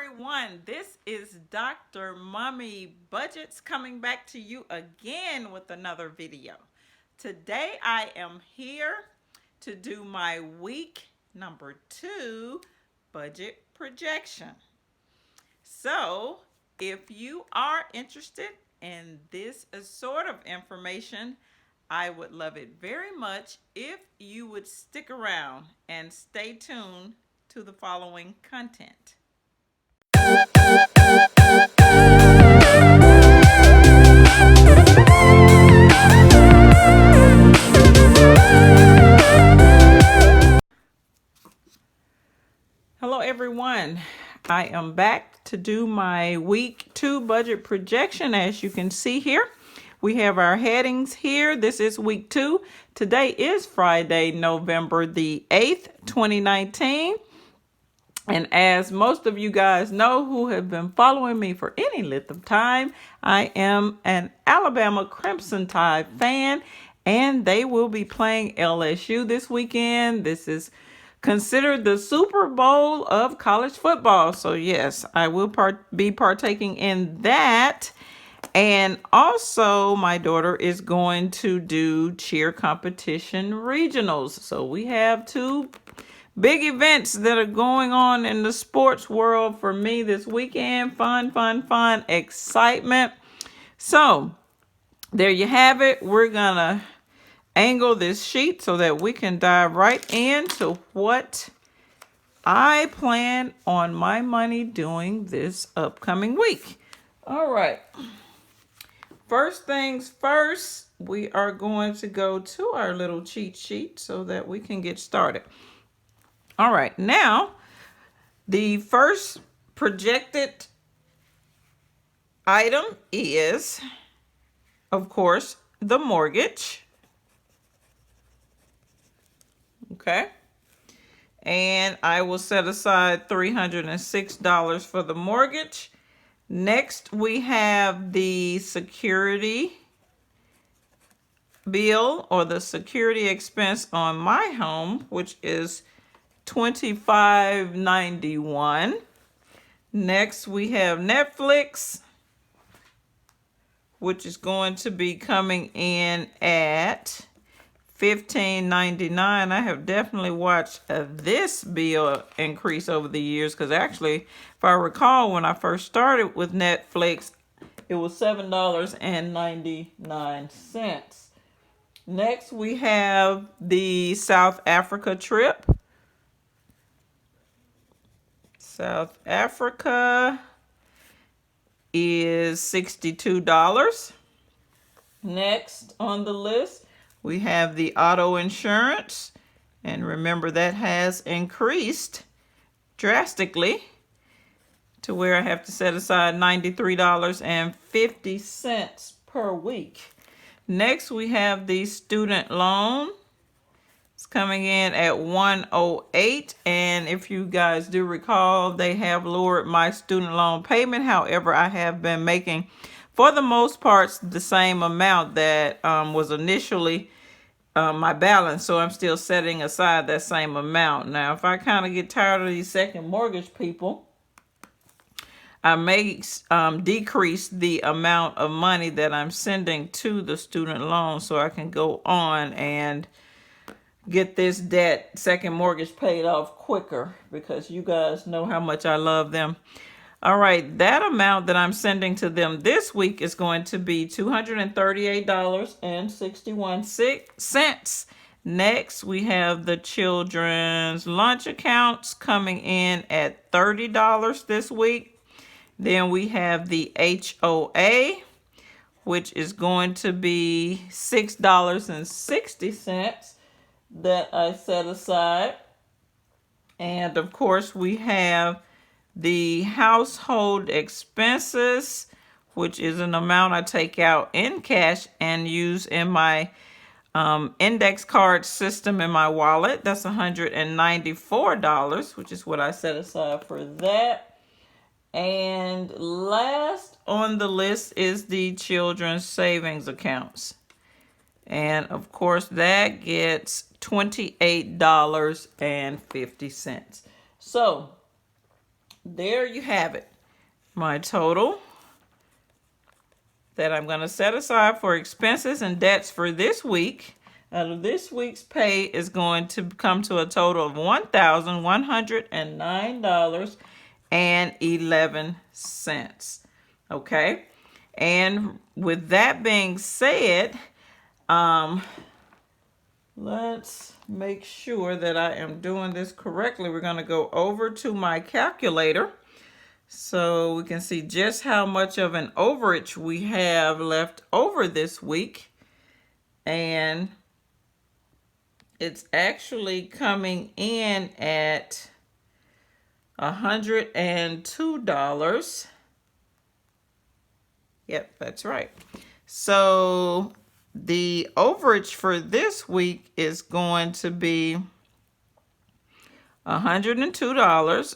everyone. This is Dr. Mommy Budgets coming back to you again with another video. Today I am here to do my week number 2 budget projection. So if you are interested in this sort of information, I would love it very much if you would stick around and stay tuned to the following content. Hello everyone, I am back to do my week 2 budget projection. As you can see here, we have our headings here. This is week 2. Today is Friday, November the 8th, 2019. And as most of you guys know who have been following me for any length of time, I am an Alabama Crimson Tide fan, and they will be playing LSU this weekend. This is considered the Super Bowl of college football. So yes, I will be partaking in that. And also my daughter is going to do cheer competition regionals. So we have 2 big events that are going on in the sports world for me this weekend. Fun, excitement. So there you have it. We're gonna angle this sheet so that we can dive right into what I plan on my money doing this upcoming week. All right. First things first, we are going to go to our little cheat sheet so that we can get started. All right, now the first projected item is, of course, the mortgage. Okay. And I will set aside $306 for the mortgage. Next, we have the security bill or the security expense on my home, which is $25.91. Next, we have Netflix, which is going to be coming in at $15.99. I have definitely watched this bill increase over the years, because actually, if I recall, when I first started with Netflix, it was $7.99. Next, we have the South Africa trip. South Africa is $62. Next on the list, we have the auto insurance. And remember, that has increased drastically to where I have to set aside $93.50 per week. Next, we have the student loan. It's coming in at $108, and if you guys do recall, they have lowered my student loan payment. However, I have been making, for the most part, the same amount that was initially my balance, so I'm still setting aside that same amount. Now, if I kind of get tired of these second mortgage people, I may decrease the amount of money that I'm sending to the student loan so I can go on and get this debt, second mortgage, paid off quicker, because you guys know how much I love them. All right, that amount that I'm sending to them this week is going to be $238.61. Next, we have the children's lunch accounts coming in at $30 this week. Then we have the HOA, which is going to be $6.60 that I set aside. And of course, we have the household expenses, which is an amount I take out in cash and use in my index card system in my wallet. That's $194, which is what I set aside for that. And last on the list is the children's savings accounts. And of course, that gets $28.50. So there you have it. My total that I'm going to set aside for expenses and debts for this week out of this week's pay is going to come to a total of $1,109.11. Okay, and with that being said, let's make sure that I am doing this correctly. We're going to go over to my calculator so we can see just how much of an overage we have left over this week. And it's actually coming in at $102. Yep, that's right. So the overage for this week is going to be $102.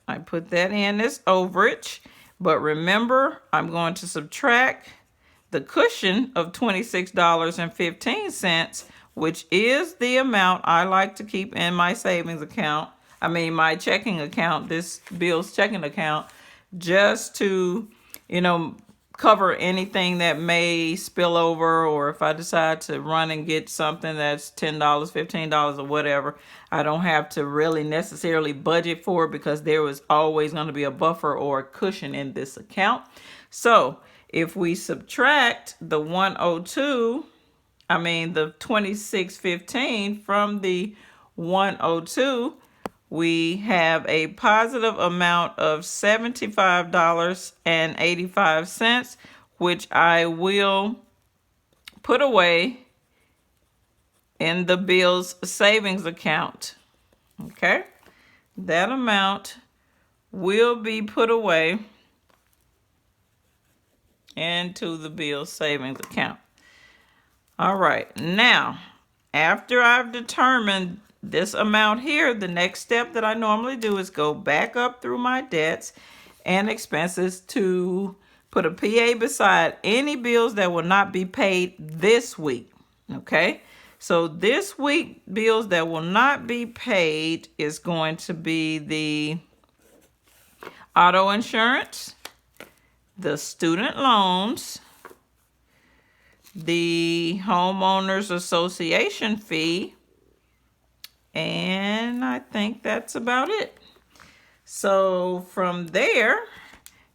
I put that in as overage, but remember, I'm going to subtract the cushion of $26.15, which is the amount I like to keep in my savings account. I mean, my checking account, this Bill's checking account, just to, cover anything that may spill over, or if I decide to run and get something that's $10, $15 or whatever, I don't have to really necessarily budget for it because there was always going to be a buffer or a cushion in this account. So if we subtract the the $26.15 from the 102, we have a positive amount of $75.85, which I will put away in the Bill's savings account. Okay, that amount will be put away into the Bill's savings account. All right, now after I've determined this amount here, the next step that I normally do is go back up through my debts and expenses to put a PA beside any bills that will not be paid this week. Okay, so this week bills that will not be paid is going to be the auto insurance, the student loans, the homeowners association fee, and I think that's about it. So from there,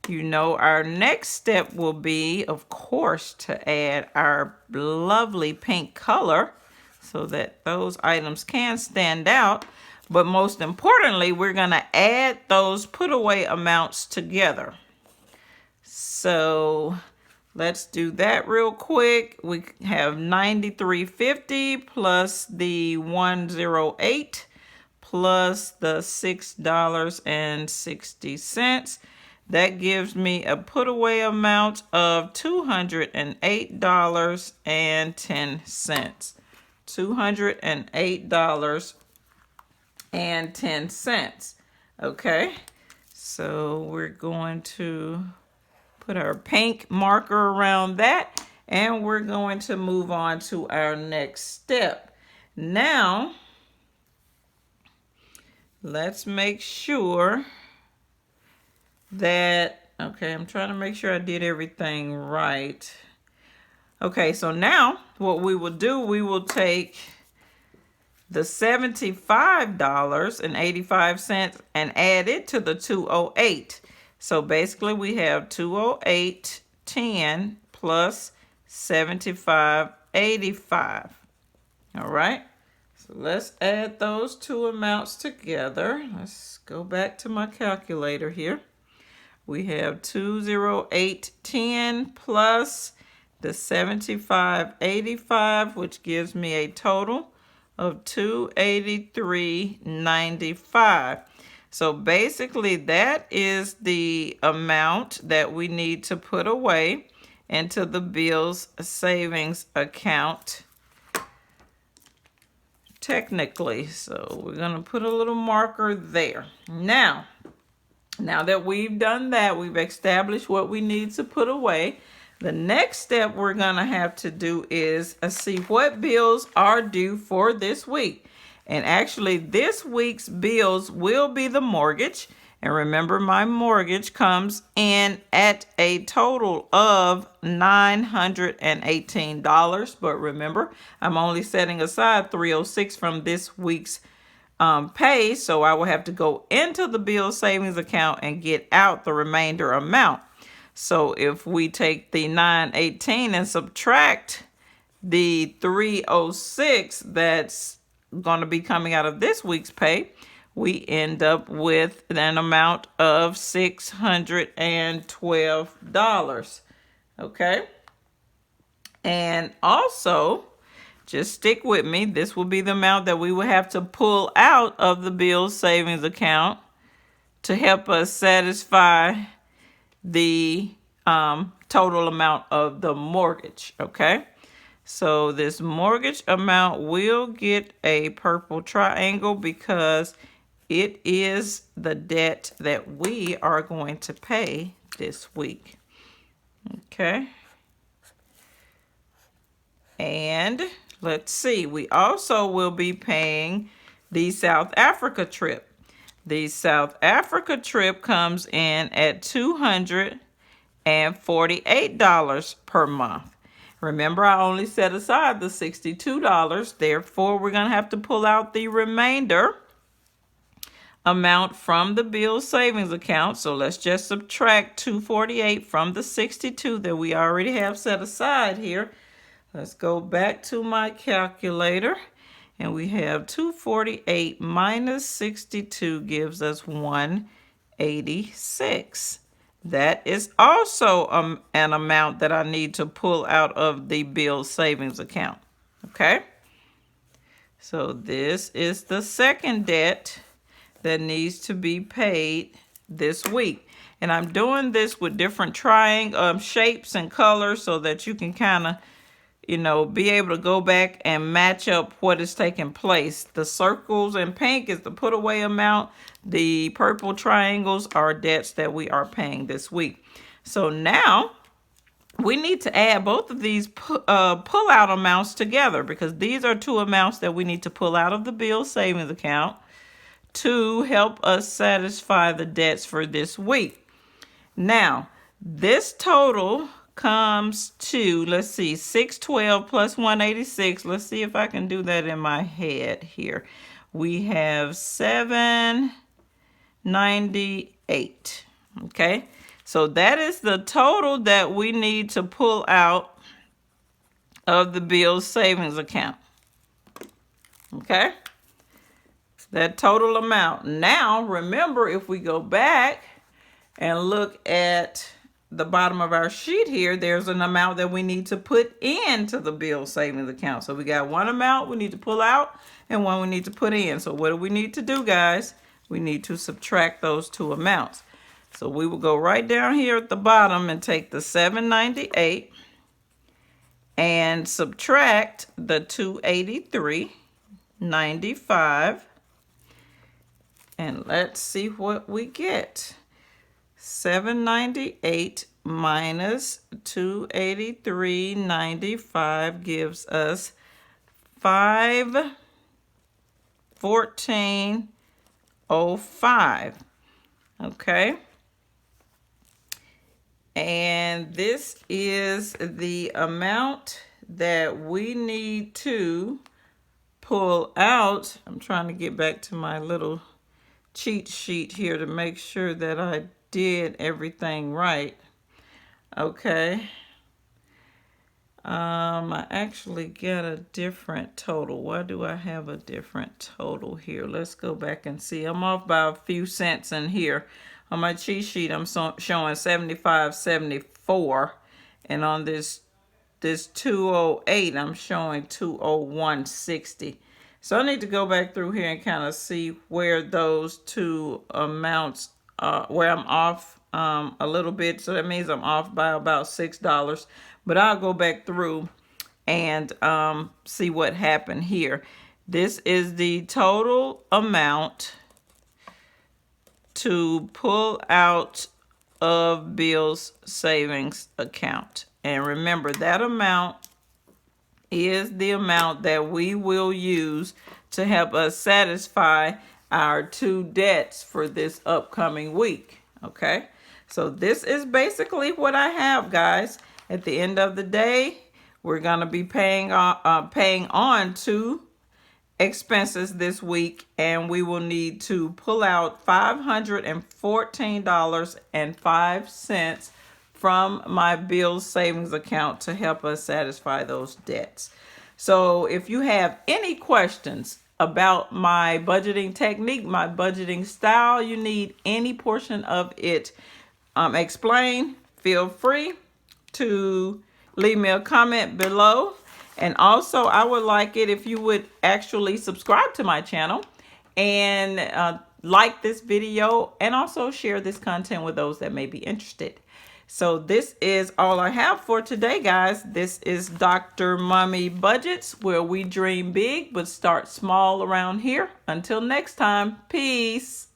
our next step will be, of course, to add our lovely pink color so that those items can stand out. But most importantly, we're going to add those put away amounts together. So let's do that real quick. We have $93.50 plus the $108 plus the $6.60. That gives me a put away amount of $208.10. $208.10. Okay, so we're going to put our pink marker around that, and we're going to move on to our next step. Now, let's make sure that, okay, I'm trying to make sure I did everything right. Okay, so now what we will do, we will take the $75.85 and add it to the 208. So basically we have 208.10 plus 75.85. All right, so let's add those two amounts together. Let's go back to my calculator here. We have 208.10 plus the 75.85, which gives me a total of 283.95. So basically that is the amount that we need to put away into the Bill's savings account technically. So we're going to put a little marker there. Now that we've done that, we've established what we need to put away. The next step we're going to have to do is see what bills are due for this week. And actually, this week's bills will be the mortgage. And remember, my mortgage comes in at a total of $918. But remember, I'm only setting aside $306 from this week's pay. So I will have to go into the bill savings account and get out the remainder amount. So if we take the 918 and subtract the 306 that's going to be coming out of this week's pay, we end up with an amount of $612. Okay. And also, just stick with me. This will be the amount that we will have to pull out of the bill savings account to help us satisfy the total amount of the mortgage. Okay. So this mortgage amount will get a purple triangle because it is the debt that we are going to pay this week. Okay. And let's see, we also will be paying the South Africa trip. The South Africa trip comes in at $248 per month. Remember, I only set aside the $62. Therefore, we're going to have to pull out the remainder amount from the bill savings account. So let's just subtract 248 from the 62 that we already have set aside here. Let's go back to my calculator. And we have 248 minus 62 gives us 186. That is also an amount that I need to pull out of the bill savings account. Okay. So this is the second debt that needs to be paid this week. And I'm doing this with different triangle shapes and colors so that you can kind of, be able to go back and match up what is taking place. The circles in pink is the put away amount. The purple triangles are debts that we are paying this week. So now we need to add both of these pull out amounts together because these are two amounts that we need to pull out of the bill savings account to help us satisfy the debts for this week. Now, this total comes to, let's see, 612 plus 186. Let's see if I can do that in my head here. We have 798. Okay, so that is the total that we need to pull out of the bill savings account. Okay, that total amount. Now, remember, if we go back and look at the bottom of our sheet here, there's an amount that we need to put into the bill savings account. So we got one amount we need to pull out and one we need to put in. So what do we need to do, guys? We need to subtract those two amounts. So we will go right down here at the bottom and take the 798 and subtract the 283.95. And let's see what we get. 798 minus 283.95 gives us 514.05. Okay. And this is the amount that we need to pull out. I'm trying to get back to my little cheat sheet here to make sure that I did everything right. Okay. I actually got a different total. Why do I have a different total here? Let's go back and see. I'm off by a few cents in here. On my cheat sheet, I'm showing 75.74, and on this 208, I'm showing 201.60. So I need to go back through here and kind of see where those two amounts where I'm off a little bit. So that means I'm off by about $6. But I'll go back through and see what happened here. This is the total amount to pull out of Bill's savings account. And remember, that amount is the amount that we will use to help us satisfy our 2 debts for this upcoming week. Okay, so this is basically what I have, guys. At the end of the day, we're gonna be paying on 2 expenses this week, and we will need to pull out $514.05 from my bills savings account to help us satisfy those debts. So if you have any questions about my budgeting technique, my budgeting style, you need any portion of it explained, feel free to leave me a comment below. And also, I would like it if you would actually subscribe to my channel and like this video, and also share this content with those that may be interested. So this is all I have for today, guys. This is Dr. Mommy Budgets, where we dream big but start small around here. Until next time, peace.